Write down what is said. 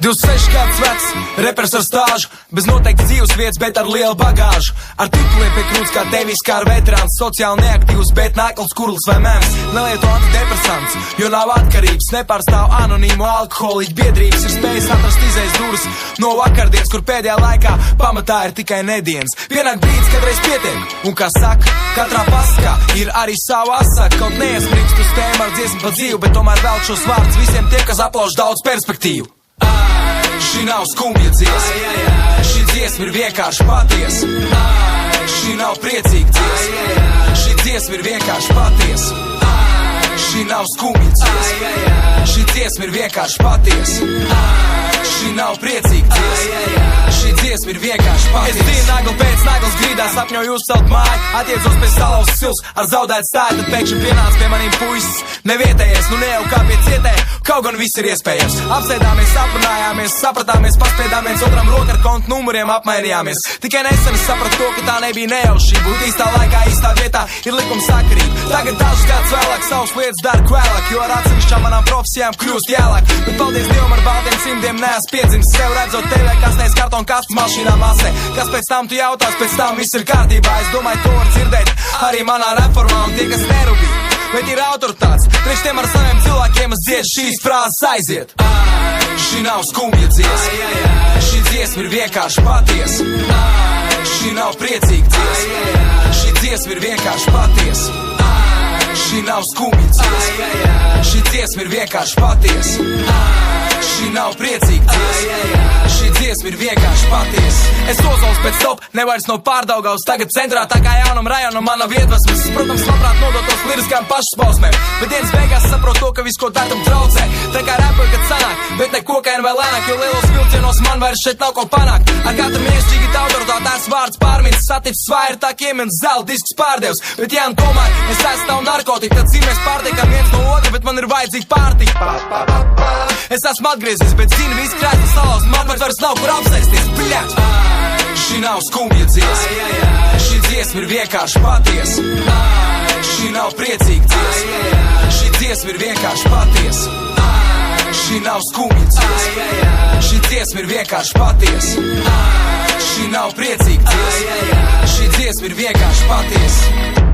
26 gadus vecs, repers ar stāžu, bez noteikti dzīves vietas, bet ar lielu bagāžu. Ar tituliem pie krūts kā Devis, kā ar veterāns, sociāli neaktīvs, bet nākls, kurls vai mēms. Nelieto antidepresants, jo nav atkarības, nepārstāv anonīmu alkoholiķu biedrības. Ir spējis atrast izējas durvis no vakardienas, kur pēdējā laikā pamatā ir tikai nedienas. Pienāk brīdis, kad reiz pietiek, un kā saka, katrā pasakā ir arī savu asaka. Kaut neiesprīkst uz tēmu ar dziesmu pa dzīvu, bet tomēr vēl šos vārdus visiem tiem, kas aplauž daudz perspektīvu. Šī nav skumja dziesma, šī dziesma ir vienkārši patiesa. Šī nav priecīga dziesma, šī dziesma ir vienkārši patiesa. Šī nav skumja dziesma, šī dziesma ir vienkārši patiesa. Šī nav priecīga dziesma, šī dziesma ir vienkārši patiesa. Es dzīvu naglu pēc naglas grīdā, sapņoju uzcelt māju, attiecos pēc salauztas sils ar zaudētu stāju, tad pēkšņi pienāca pie maniem puisis. Nevietējies, nu ne jau kā pie cietēja, kaut gan viss ir iespējams. Apsēdāmies, aprunājāmies, sapratāmies, paspēdām viens otram roku ar kontu numuriem apmainījāmies. Tikai nesen es sapratu to, ka tā nebija nejaušība, būt īstā laikā, īstā vietā ir likuma sakarība. Tagad dažus gadus vēlāk savus lietas daru kvēlāk, jo ar atsevišķām manām profesijām kļūst jālāk. Bet paldies Dievam ar baltiem simtiem neesmu piedzimis sev, redzot TV kastēs kartonu kastes mašīnā masē. Kas pēc tam tu jautās, pēc tam viss ir kārtībā. Es domāju, to var dzirdēt arī manā reformā, un tie, kas nerūpīgi, bet ir autoritāts. Priekš tiem ar saviem cilvēkiem es dziedu šīs frāzes aiziet. Šī nav skumja dziesma, šī dziesma ir vienkārši patiesa. Šī nav priecīga dziesma, šī dziesma ir vienkārši patiesa. Šī nav skumja dziesma, šī dziesma ir vienkārši patiesa. Šī nav priecīga dziesma, šī dziesma ir vienkārši patiesa. Es ozols pēc top, nevairs no Pārdaugavas, tagad centrā tā kā jaunam rajonam mana viedvesmas. Protams, labprāt nodotos liriskām pašspausmēm, bet dienas beigās saprot to, ka viss, ko daram, traucē. Tā kā repoju, kad sanāk, bet ne kokaini vēl lēnāk, jo lielos vilcienos man vairs šeit nav ko panākt. Ar katru miešķīgi autoritāti tās vārds pārmins, satips vairtākiem un zelta disks pārdevs. Bet jā, un tomēr es esmu narkotika, tad zīmēs pārtiekam viens no otra, bet man ir vajadzīga pārtika. Es esmu atgriezies, bet zinu, viss krēsls salauz, man vairs nav kur apsēsties, bļač. Šī nav skumja dziesma, šī dziesma ir vienkārši patiesa. Šī nav priecīga dziesma, šī dziesma ir vienkārši patiesa. Šī nav skumja dziesma, šī dziesma ir vienkārši patiesa. Šī nav priecīga dziesma, šī dziesma ir vienkārši patiesa.